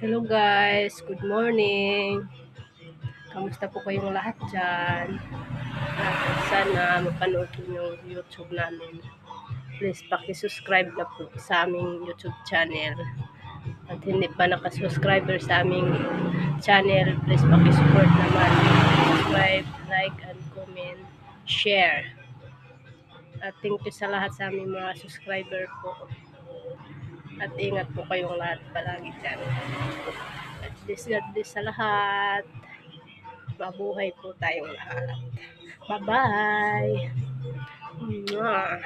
Hello guys, good morning. Kamusta po kayong lahat dyan? At sana mapanood po yung YouTube namin. Please subscribe na po sa aming YouTube channel. At hindi pa nakasubscriber sa aming channel, please support naman. Subscribe, like, and comment, share. At thank you sa lahat sa aming mga subscriber po. At ingat po kayong lahat palagi dyan. At God bless sa lahat. Mabuhay po tayong lahat. Bye-bye! Mwah!